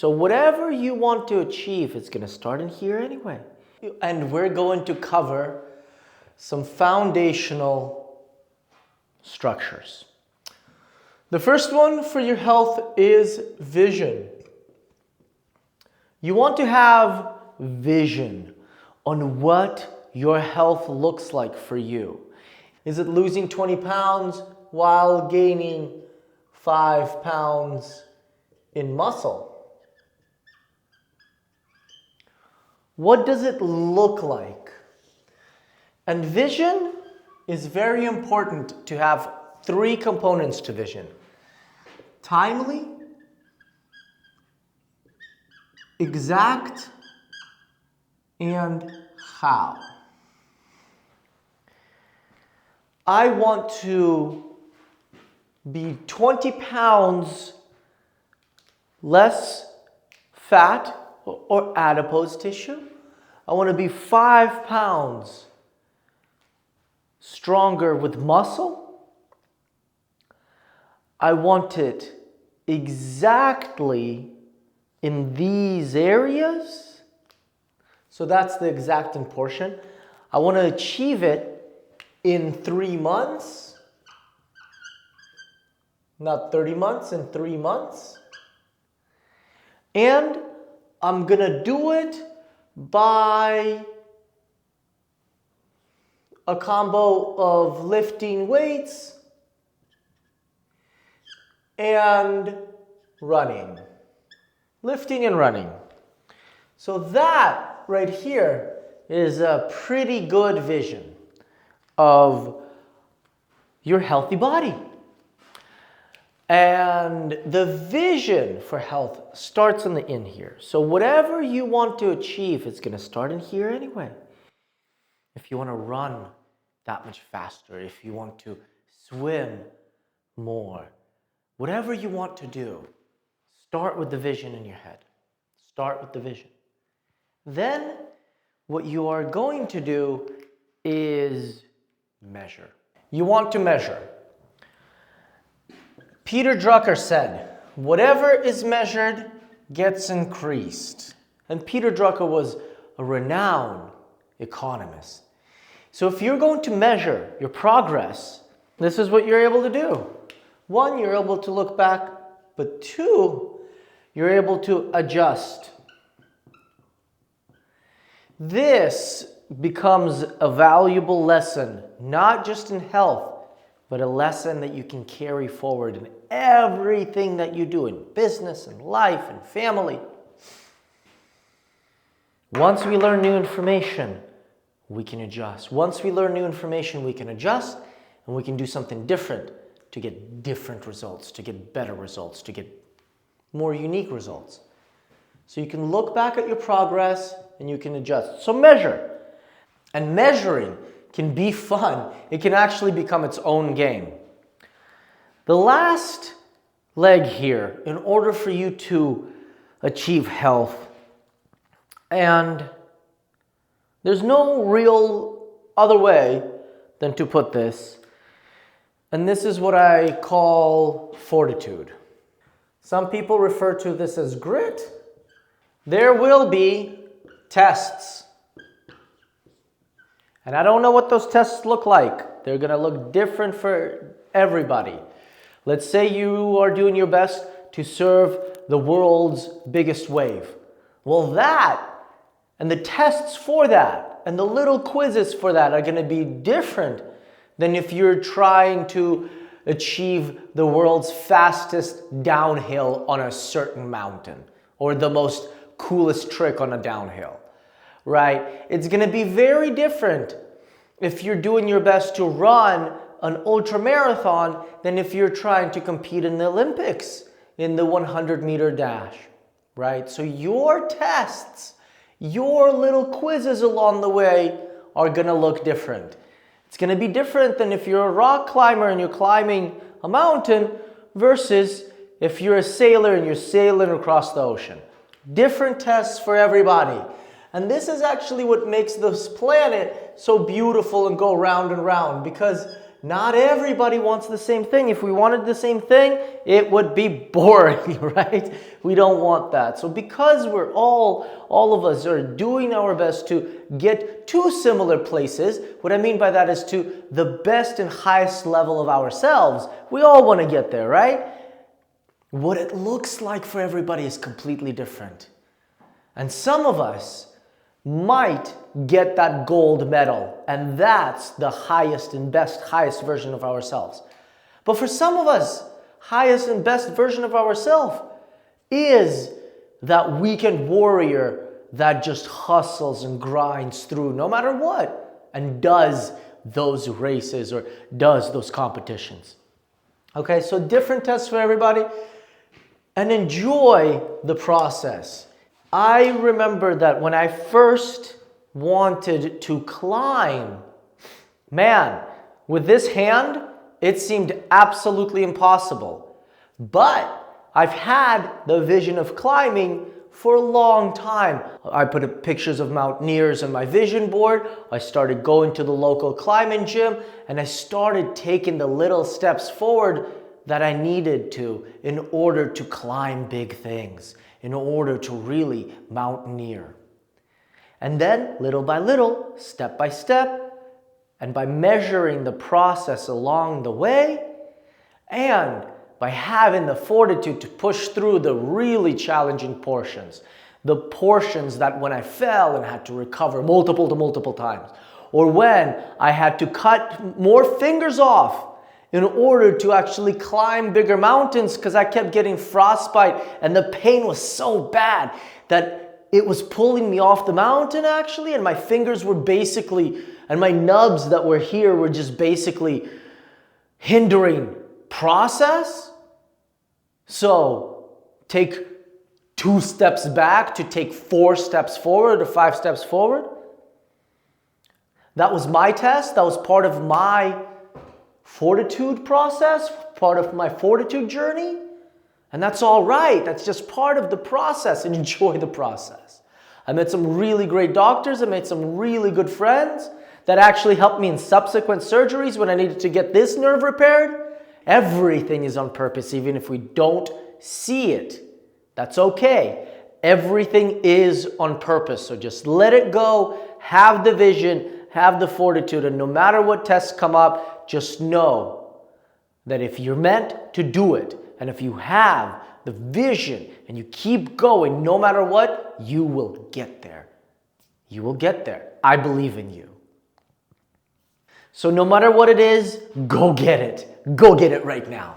So whatever you want to achieve, it's going to start in here anyway. And we're going to cover some foundational structures. The first one for your health is vision. You want to have vision on what your health looks like for you. Is it losing 20 pounds while gaining 5 pounds in muscle? What does it look like? And vision is very important to have 3 components to vision. Timely, exact, and how. I want to be 20 pounds less fat or adipose tissue. I want to be 5 pounds stronger with muscle. I want it exactly in these areas. So that's the exacting portion. I want to achieve it in 3 months. Not 30 months, in 3 months. And I'm going to do it by a combo of lifting weights and running. Lifting and running. So that right here is a pretty good vision of your healthy body. And the vision for health starts in here. So whatever you want to achieve, it's going to start in here anyway. If you want to run that much faster, if you want to swim more, whatever you want to do, start with the vision in your head. Start with the vision. Then what you are going to do is measure. You want to measure. Peter Drucker said, whatever is measured gets increased. And Peter Drucker was a renowned economist. So if you're going to measure your progress, this is what you're able to do. 1, you're able to look back, but 2, you're able to adjust. This becomes a valuable lesson, not just in health, but a lesson that you can carry forward in everything that you do in business and life and family. Once we learn new information, we can adjust. Once we learn new information, we can adjust and we can do something different to get different results, to get better results, to get more unique results. So you can look back at your progress and you can adjust. So measure. And measuring can be fun. It can actually become its own game. The last leg here, in order for you to achieve health, and there's no real other way than to put this, and this is what I call fortitude. Some people refer to this as grit. There will be tests. And I don't know what those tests look like. They're going to look different for everybody. Let's say you are doing your best to serve the world's biggest wave. Well, that and the tests for that and the little quizzes for that are going to be different than if you're trying to achieve the world's fastest downhill on a certain mountain or the most coolest trick on a downhill. Right? It's going to be very different if you're doing your best to run an ultramarathon than if you're trying to compete in the Olympics in the 100-meter dash. Right? So your tests, your little quizzes along the way are going to look different. It's going to be different than if you're a rock climber and you're climbing a mountain versus if you're a sailor and you're sailing across the ocean. Different tests for everybody. And this is actually what makes this planet so beautiful and go round and round, because not everybody wants the same thing. If we wanted the same thing, it would be boring, right? We don't want that. So because we're all of us are doing our best to get to similar places, what I mean by that is to the best and highest level of ourselves. We all want to get there, right? What it looks like for everybody is completely different. And some of us might get that gold medal, and that's the highest and best, highest version of ourselves. But for some of us, highest and best version of ourselves is that weekend warrior that just hustles and grinds through no matter what and does those races or does those competitions. Okay, so different tests for everybody, and enjoy the process. I remember that when I first wanted to climb, man, with this hand, it seemed absolutely impossible. But I've had the vision of climbing for a long time. I put up pictures of mountaineers on my vision board. I started going to the local climbing gym, and I started taking the little steps forward that I needed to in order to climb big things, in order to really mountaineer. And then, little by little, step by step, and by measuring the process along the way, and by having the fortitude to push through the really challenging portions, the portions that when I fell and had to recover multiple times, or when I had to cut more fingers off in order to actually climb bigger mountains because I kept getting frostbite and the pain was so bad that it was pulling me off the mountain actually, and my fingers were basically, and my nubs that were here were just basically hindering process. So take 2 steps back to take 4 steps forward or 5 steps forward. That was my test. That was part of my fortitude process, part of my fortitude journey. And that's all right. That's just part of the process, and enjoy the process. I met some really great doctors. I made some really good friends that actually helped me in subsequent surgeries when I needed to get this nerve repaired. Everything is on purpose, even if we don't see it. That's okay. Everything is on purpose. So just let it go, have the vision, have the fortitude, and no matter what tests come up, just know that if you're meant to do it, and if you have the vision and you keep going no matter what, you will get there. You will get there. I believe in you. So no matter what it is, go get it. Go get it right now.